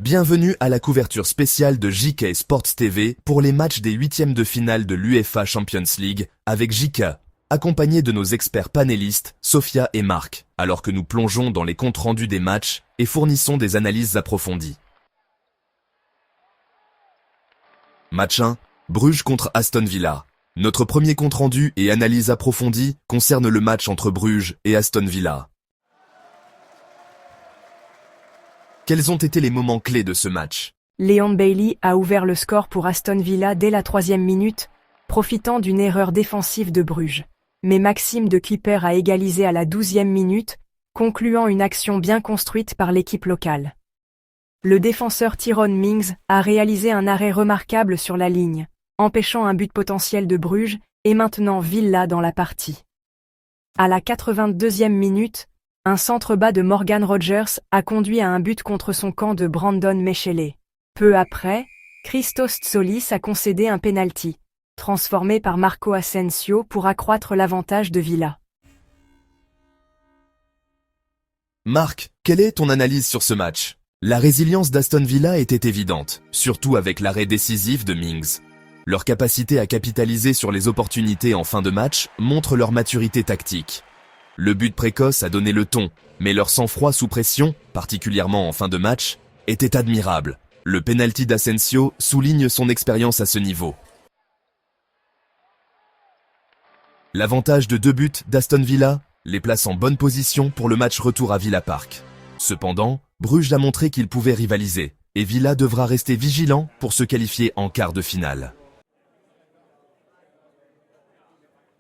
Bienvenue à la couverture spéciale de JK Sports TV pour les matchs des huitièmes de finale de l'UEFA Champions League avec JK, accompagné de nos experts panélistes Sophia et Marc, alors que nous plongeons dans les comptes rendus des matchs et fournissons des analyses approfondies. Match 1, Bruges contre Aston Villa. Notre premier compte rendu et analyse approfondie concerne le match entre Bruges et Aston Villa. Quels ont été les moments clés de ce match? Leon Bailey a ouvert le score pour Aston Villa dès la 3e minute, profitant d'une erreur défensive de Bruges. Mais Maxime de Cuypers a égalisé à la 12e minute, concluant une action bien construite par l'équipe locale. Le défenseur Tyrone Mings a réalisé un arrêt remarquable sur la ligne, empêchant un but potentiel de Bruges et maintenant Villa dans la partie. À la 82e minute, un centre bas de Morgan Rogers a conduit à un but contre son camp de Brandon Mechele. Peu après, Christos Tsolis a concédé un pénalty, transformé par Marco Asensio pour accroître l'avantage de Villa. Marc, quelle est ton analyse sur ce match? La résilience d'Aston Villa était évidente, surtout avec l'arrêt décisif de Mings. Leur capacité à capitaliser sur les opportunités en fin de match montre leur maturité tactique. Le but précoce a donné le ton, mais leur sang-froid sous pression, particulièrement en fin de match, était admirable. Le pénalty d'Asensio souligne son expérience à ce niveau. L'avantage de 2 buts d'Aston Villa les place en bonne position pour le match retour à Villa Park. Cependant, Bruges a montré qu'il pouvait rivaliser, et Villa devra rester vigilant pour se qualifier en quart de finale.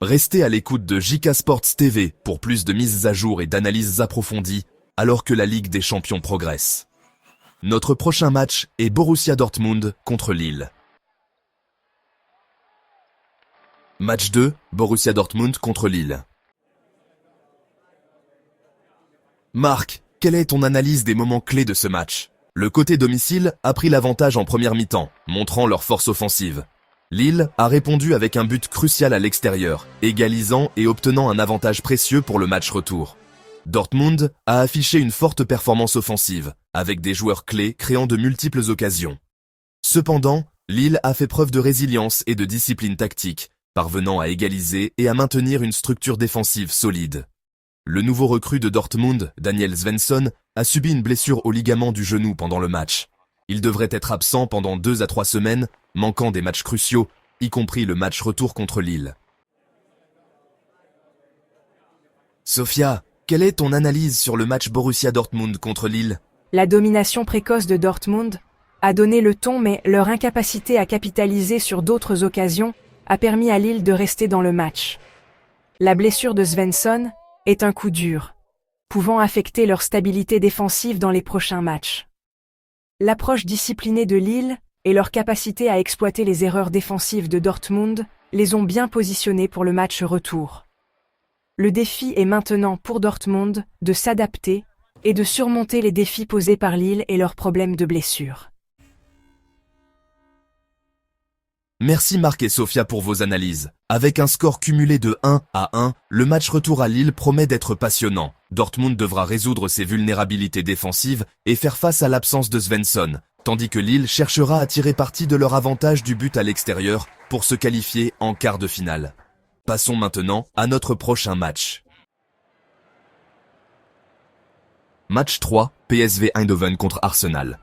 Restez à l'écoute de JK Sports TV pour plus de mises à jour et d'analyses approfondies alors que la Ligue des Champions progresse. Notre prochain match est Borussia Dortmund contre Lille. Match 2, Borussia Dortmund contre Lille. Marc, quelle est ton analyse des moments clés de ce match? Le côté domicile a pris l'avantage en première mi-temps, montrant leur force offensive. Lille a répondu avec un but crucial à l'extérieur, égalisant et obtenant un avantage précieux pour le match retour. Dortmund a affiché une forte performance offensive, avec des joueurs clés créant de multiples occasions. Cependant, Lille a fait preuve de résilience et de discipline tactique, parvenant à égaliser et à maintenir une structure défensive solide. Le nouveau recrue de Dortmund, Daniel Svensson, a subi une blessure au ligament du genou pendant le match. Il devrait être absent pendant 2 à 3 semaines, manquant des matchs cruciaux, y compris le match retour contre Lille. Sophia, quelle est ton analyse sur le match Borussia Dortmund contre Lille? La domination précoce de Dortmund a donné le ton, mais leur incapacité à capitaliser sur d'autres occasions a permis à Lille de rester dans le match. La blessure de Svensson est un coup dur, pouvant affecter leur stabilité défensive dans les prochains matchs. L'approche disciplinée de Lille et leur capacité à exploiter les erreurs défensives de Dortmund les ont bien positionnés pour le match retour. Le défi est maintenant pour Dortmund de s'adapter et de surmonter les défis posés par Lille et leurs problèmes de blessure. Merci Marc et Sophia pour vos analyses. Avec un score cumulé de 1-1, le match retour à Lille promet d'être passionnant. Dortmund devra résoudre ses vulnérabilités défensives et faire face à l'absence de Svensson, tandis que Lille cherchera à tirer parti de leur avantage du but à l'extérieur pour se qualifier en quart de finale. Passons maintenant à notre prochain match. Match 3, PSV Eindhoven contre Arsenal.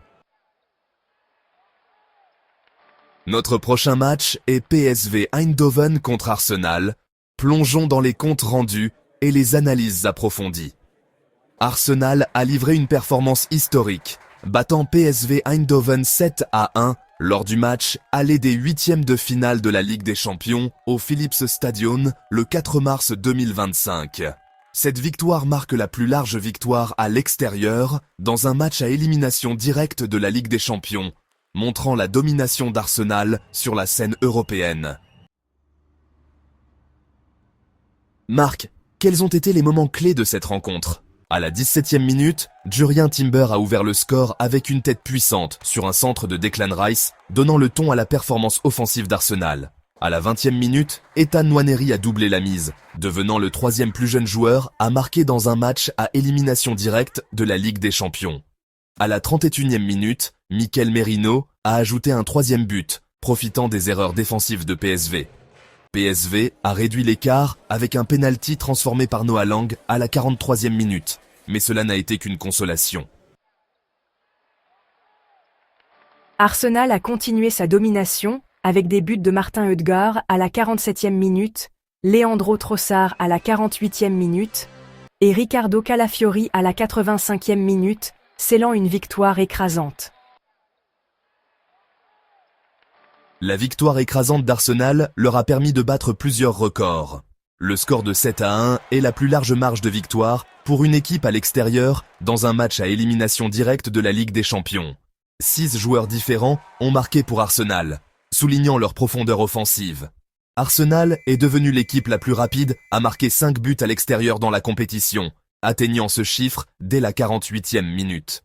Notre prochain match est PSV Eindhoven contre Arsenal. Plongeons dans les comptes rendus et les analyses approfondies. Arsenal a livré une performance historique, battant PSV Eindhoven 7-1 lors du match aller des huitièmes de finale de la Ligue des Champions au Philips Stadion le 4 mars 2025. Cette victoire marque la plus large victoire à l'extérieur dans un match à élimination directe de la Ligue des Champions, montrant la domination d'Arsenal sur la scène européenne. Marc, quels ont été les moments clés de cette rencontre? À la 17e minute, Jurrien Timber a ouvert le score avec une tête puissante sur un centre de Declan Rice, donnant le ton à la performance offensive d'Arsenal. À la 20e minute, Ethan Nwaneri a doublé la mise, devenant le 3e plus jeune joueur à marquer dans un match à élimination directe de la Ligue des Champions. À la 31e minute, Mikel Merino a ajouté un troisième but, profitant des erreurs défensives de PSV. PSV a réduit l'écart avec un penalty transformé par Noah Lang à la 43e minute, mais cela n'a été qu'une consolation. Arsenal a continué sa domination avec des buts de Martin Ødegaard à la 47e minute, Leandro Trossard à la 48e minute et Riccardo Calafiori à la 85e minute, scellant une victoire écrasante. La victoire écrasante d'Arsenal leur a permis de battre plusieurs records. Le score de 7-1 est la plus large marge de victoire pour une équipe à l'extérieur dans un match à élimination directe de la Ligue des Champions. 6 joueurs différents ont marqué pour Arsenal, soulignant leur profondeur offensive. Arsenal est devenu l'équipe la plus rapide à marquer 5 buts à l'extérieur dans la compétition, atteignant ce chiffre dès la 48e minute.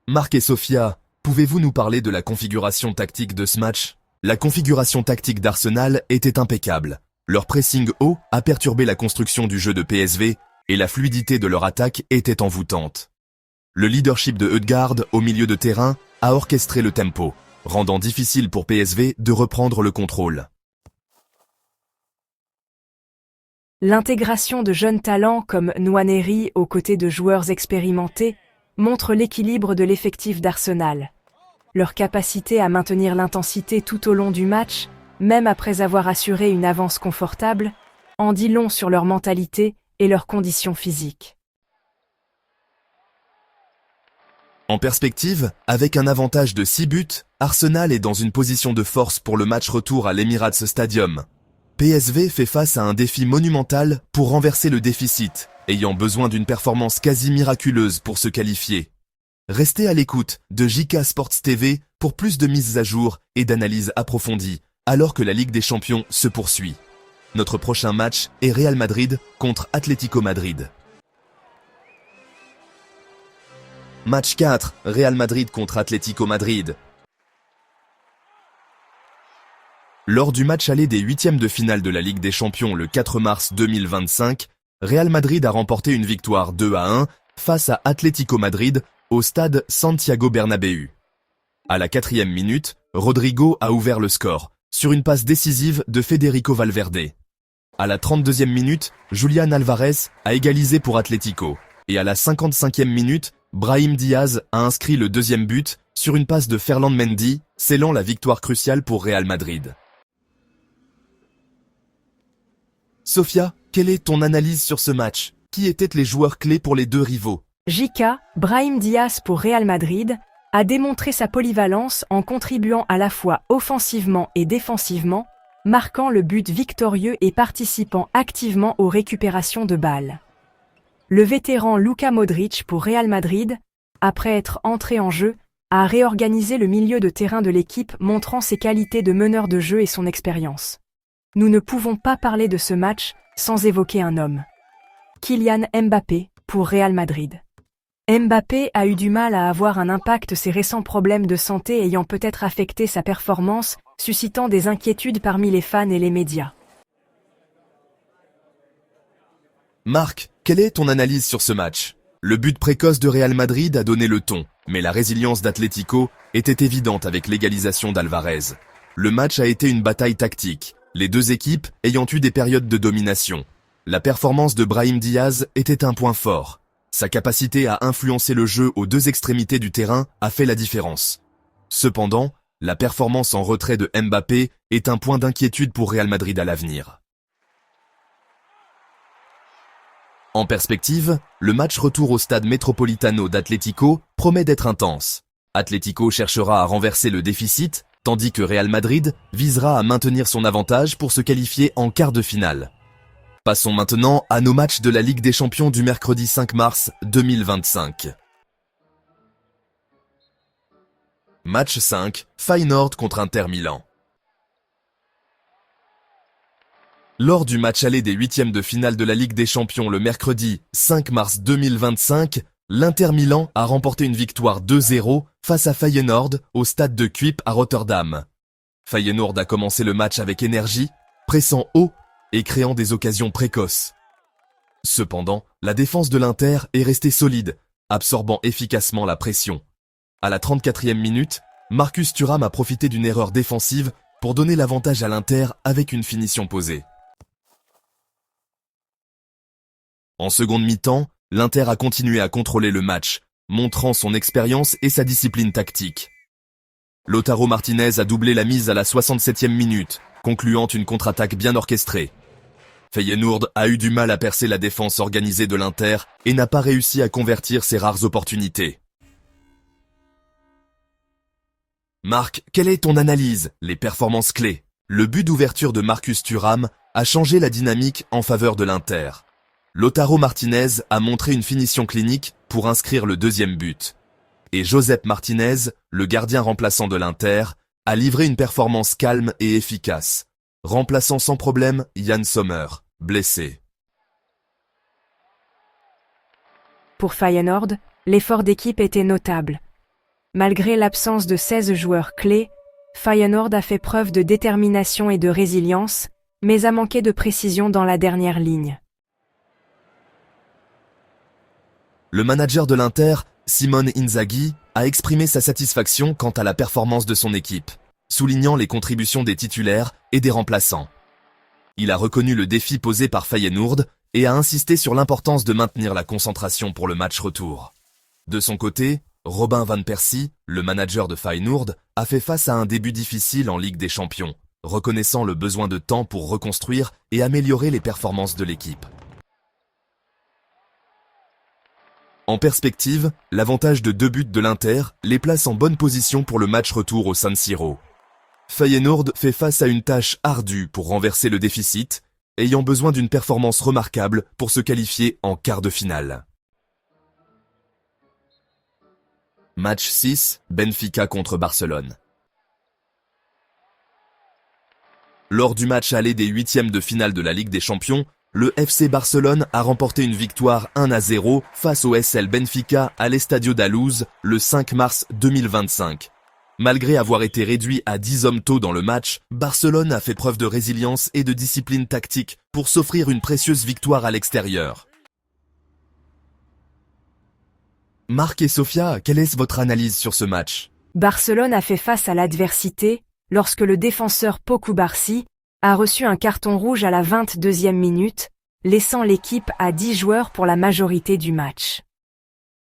Marc et Sophia, pouvez-vous nous parler de la configuration tactique de ce match ? La configuration tactique d'Arsenal était impeccable. Leur pressing haut a perturbé la construction du jeu de PSV et la fluidité de leur attaque était envoûtante. Le leadership de Ødegaard au milieu de terrain a orchestré le tempo, rendant difficile pour PSV de reprendre le contrôle. L'intégration de jeunes talents comme Nwaneri aux côtés de joueurs expérimentés montre l'équilibre de l'effectif d'Arsenal. Leur capacité à maintenir l'intensité tout au long du match, même après avoir assuré une avance confortable, en dit long sur leur mentalité et leurs conditions physiques. En perspective, avec un avantage de 6 buts, Arsenal est dans une position de force pour le match retour à l'Emirates Stadium. PSV fait face à un défi monumental pour renverser le déficit, ayant besoin d'une performance quasi miraculeuse pour se qualifier. Restez à l'écoute de JK Sports TV pour plus de mises à jour et d'analyses approfondies, alors que la Ligue des Champions se poursuit. Notre prochain match est Real Madrid contre Atlético Madrid. Match 4, Real Madrid contre Atlético Madrid. Lors du match aller des huitièmes de finale de la Ligue des Champions le 4 mars 2025, Real Madrid a remporté une victoire 2-1 face à Atlético Madrid au stade Santiago Bernabéu. À la 4e minute, Rodrigo a ouvert le score sur une passe décisive de Federico Valverde. À la 32e minute, Julián Álvarez a égalisé pour Atlético. Et à la 55e minute, Brahim Diaz a inscrit le deuxième but sur une passe de Ferland Mendy, scellant la victoire cruciale pour Real Madrid. Sophia, quelle est ton analyse sur ce match ? Qui étaient les joueurs clés pour les deux rivaux ? JK, Brahim Diaz pour Real Madrid, a démontré sa polyvalence en contribuant à la fois offensivement et défensivement, marquant le but victorieux et participant activement aux récupérations de balles. Le vétéran Luka Modric pour Real Madrid, après être entré en jeu, a réorganisé le milieu de terrain de l'équipe montrant ses qualités de meneur de jeu et son expérience. Nous ne pouvons pas parler de ce match sans évoquer un homme. Kylian Mbappé pour Real Madrid. Mbappé a eu du mal à avoir un impact, ses récents problèmes de santé ayant peut-être affecté sa performance, suscitant des inquiétudes parmi les fans et les médias. Marc, quelle est ton analyse sur ce match ? Le but précoce de Real Madrid a donné le ton, mais la résilience d'Atlético était évidente avec l'égalisation d'Alvarez. Le match a été une bataille tactique, les deux équipes ayant eu des périodes de domination. La performance de Brahim Diaz était un point fort. Sa capacité à influencer le jeu aux deux extrémités du terrain a fait la différence. Cependant, la performance en retrait de Mbappé est un point d'inquiétude pour Real Madrid à l'avenir. En perspective, le match retour au stade Metropolitano d'Atlético promet d'être intense. Atlético cherchera à renverser le déficit, tandis que Real Madrid visera à maintenir son avantage pour se qualifier en quart de finale. Passons maintenant à nos matchs de la Ligue des Champions du mercredi 5 mars 2025. Match 5, Feyenoord contre Inter Milan. Lors du match aller des huitièmes de finale de la Ligue des Champions le mercredi 5 mars 2025, l'Inter Milan a remporté une victoire 2-0 face à Feyenoord au stade de Kuip à Rotterdam. Feyenoord a commencé le match avec énergie, pressant haut et créant des occasions précoces. Cependant, la défense de l'Inter est restée solide, absorbant efficacement la pression. À la 34e minute, Marcus Thuram a profité d'une erreur défensive pour donner l'avantage à l'Inter avec une finition posée. En seconde mi-temps, l'Inter a continué à contrôler le match, montrant son expérience et sa discipline tactique. Lautaro Martinez a doublé la mise à la 67e minute, concluant une contre-attaque bien orchestrée. Feyenoord a eu du mal à percer la défense organisée de l'Inter et n'a pas réussi à convertir ses rares opportunités. Marc, quelle est ton analyse, les performances clés? Le but d'ouverture de Marcus Thuram a changé la dynamique en faveur de l'Inter. Lautaro Martinez a montré une finition clinique pour inscrire le deuxième but. Et Josep Martinez, le gardien remplaçant de l'Inter, a livré une performance calme et efficace, remplaçant sans problème Yann Sommer, blessé. Pour Feyenoord, l'effort d'équipe était notable. Malgré l'absence de 16 joueurs clés, Feyenoord a fait preuve de détermination et de résilience, mais a manqué de précision dans la dernière ligne. Le manager de l'Inter, Simone Inzaghi, a exprimé sa satisfaction quant à la performance de son équipe, soulignant les contributions des titulaires et des remplaçants. Il a reconnu le défi posé par Feyenoord et a insisté sur l'importance de maintenir la concentration pour le match retour. De son côté, Robin van Persie, le manager de Feyenoord, a fait face à un début difficile en Ligue des Champions, reconnaissant le besoin de temps pour reconstruire et améliorer les performances de l'équipe. En perspective, l'avantage de 2 buts de l'Inter les place en bonne position pour le match retour au San Siro. Feyenoord fait face à une tâche ardue pour renverser le déficit, ayant besoin d'une performance remarquable pour se qualifier en quart de finale. Match 6, Benfica contre Barcelone. Lors du match aller des 8e de finale de la Ligue des Champions, le FC Barcelone a remporté une victoire 1-0 face au SL Benfica à l'Estadio da Luz le 5 mars 2025. Malgré avoir été réduit à 10 hommes tôt dans le match, Barcelone a fait preuve de résilience et de discipline tactique pour s'offrir une précieuse victoire à l'extérieur. Marc et Sofia, quelle est votre analyse sur ce match? Barcelone a fait face à l'adversité lorsque le défenseur Pau Cubarsí a reçu un carton rouge à la 22e minute, laissant l'équipe à 10 joueurs pour la majorité du match.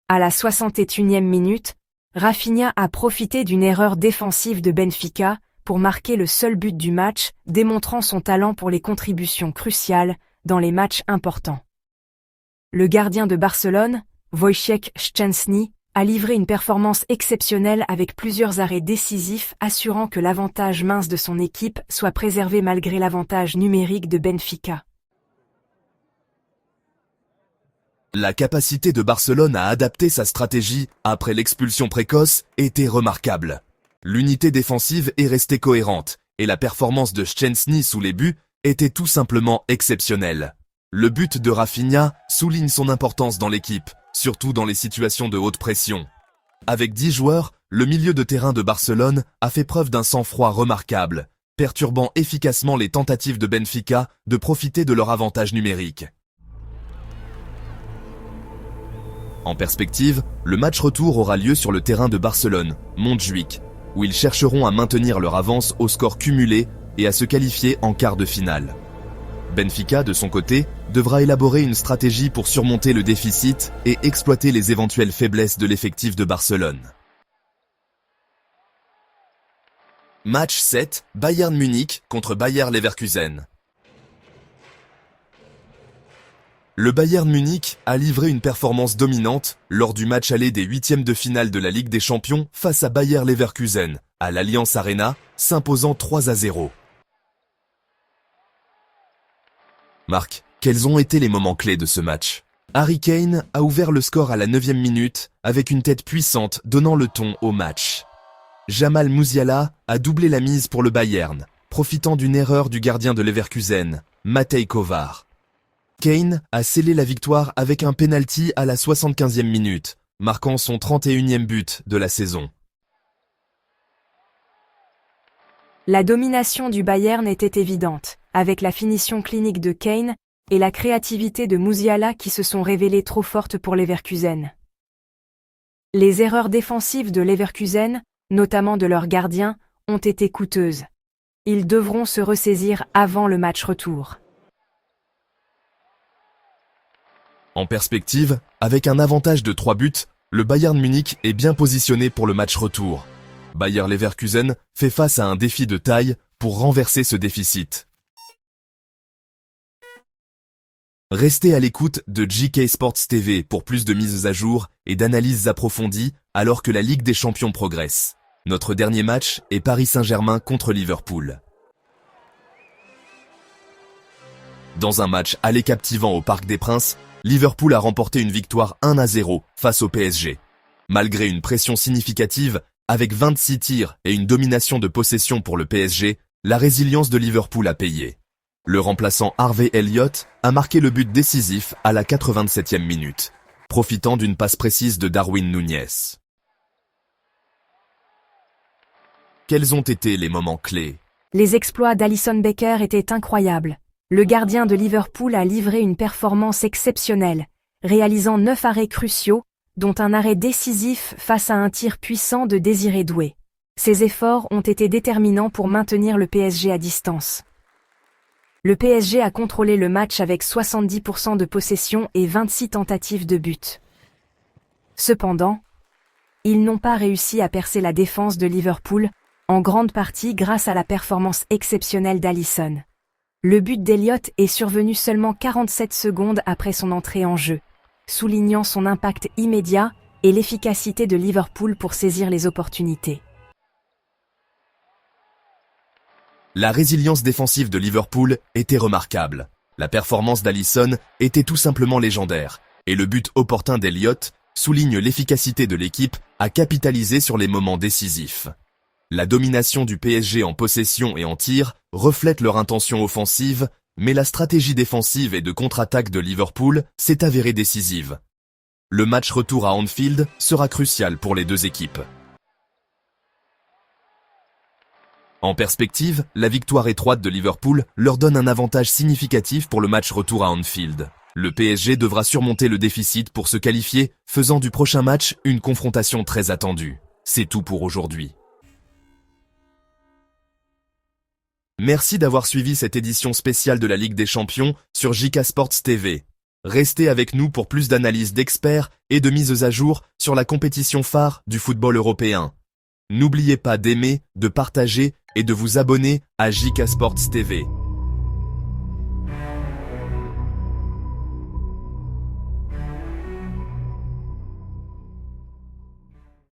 À la 61e minute, Rafinha a profité d'une erreur défensive de Benfica pour marquer le seul but du match, démontrant son talent pour les contributions cruciales dans les matchs importants. Le gardien de Barcelone, Wojciech Szczęsny, a livré une performance exceptionnelle avec plusieurs arrêts décisifs assurant que l'avantage mince de son équipe soit préservé malgré l'avantage numérique de Benfica. La capacité de Barcelone à adapter sa stratégie après l'expulsion précoce était remarquable. L'unité défensive est restée cohérente et la performance de Szczęsny sous les buts était tout simplement exceptionnelle. Le but de Rafinha souligne son importance dans l'équipe, surtout dans les situations de haute pression. Avec 10 joueurs, le milieu de terrain de Barcelone a fait preuve d'un sang-froid remarquable, perturbant efficacement les tentatives de Benfica de profiter de leur avantage numérique. En perspective, le match retour aura lieu sur le terrain de Barcelone, Montjuïc, où ils chercheront à maintenir leur avance au score cumulé et à se qualifier en quart de finale. Benfica, de son côté, devra élaborer une stratégie pour surmonter le déficit et exploiter les éventuelles faiblesses de l'effectif de Barcelone. Match 7, Bayern Munich contre Bayer Leverkusen. Le Bayern Munich a livré une performance dominante lors du match aller des 8e de finale de la Ligue des Champions face à Bayer Leverkusen, à l'Allianz Arena, s'imposant 3-0. Marc, quels ont été les moments clés de ce match? Harry Kane a ouvert le score à la 9e minute avec une tête puissante donnant le ton au match. Jamal Musiala a doublé la mise pour le Bayern, profitant d'une erreur du gardien de Leverkusen, Matej Kovar. Kane a scellé la victoire avec un penalty à la 75e minute, marquant son 31e but de la saison. La domination du Bayern était évidente, avec la finition clinique de Kane et la créativité de Musiala qui se sont révélées trop fortes pour Leverkusen. Les erreurs défensives de Leverkusen, notamment de leur gardien, ont été coûteuses. Ils devront se ressaisir avant le match retour. En perspective, avec un avantage de 3 buts, le Bayern Munich est bien positionné pour le match retour. Bayer Leverkusen fait face à un défi de taille pour renverser ce déficit. Restez à l'écoute de JK Sports TV pour plus de mises à jour et d'analyses approfondies alors que la Ligue des Champions progresse. Notre dernier match est Paris Saint-Germain contre Liverpool. Dans un match aller captivant au Parc des Princes, Liverpool a remporté une victoire 1-0 face au PSG. Malgré une pression significative, avec 26 tirs et une domination de possession pour le PSG, la résilience de Liverpool a payé. Le remplaçant Harvey Elliott a marqué le but décisif à la 87e minute, profitant d'une passe précise de Darwin Núñez. Quels ont été les moments clés? Les exploits d'Alisson Becker étaient incroyables. Le gardien de Liverpool a livré une performance exceptionnelle, réalisant 9 arrêts cruciaux, dont un arrêt décisif face à un tir puissant de Désiré Doué. Ces efforts ont été déterminants pour maintenir le PSG à distance. Le PSG a contrôlé le match avec 70% de possession et 26 tentatives de but. Cependant, ils n'ont pas réussi à percer la défense de Liverpool, en grande partie grâce à la performance exceptionnelle d'Alisson. Le but d'Elliott est survenu seulement 47 secondes après son entrée en jeu, soulignant son impact immédiat et l'efficacité de Liverpool pour saisir les opportunités. La résilience défensive de Liverpool était remarquable. La performance d'Alisson était tout simplement légendaire, et le but opportun d'Elliott souligne l'efficacité de l'équipe à capitaliser sur les moments décisifs. La domination du PSG en possession et en tir reflète leur intention offensive, mais la stratégie défensive et de contre-attaque de Liverpool s'est avérée décisive. Le match retour à Anfield sera crucial pour les deux équipes. En perspective, la victoire étroite de Liverpool leur donne un avantage significatif pour le match retour à Anfield. Le PSG devra surmonter le déficit pour se qualifier, faisant du prochain match une confrontation très attendue. C'est tout pour aujourd'hui. Merci d'avoir suivi cette édition spéciale de la Ligue des Champions sur JK Sports TV. Restez avec nous pour plus d'analyses d'experts et de mises à jour sur la compétition phare du football européen. N'oubliez pas d'aimer, de partager et de vous abonner à JK Sports TV.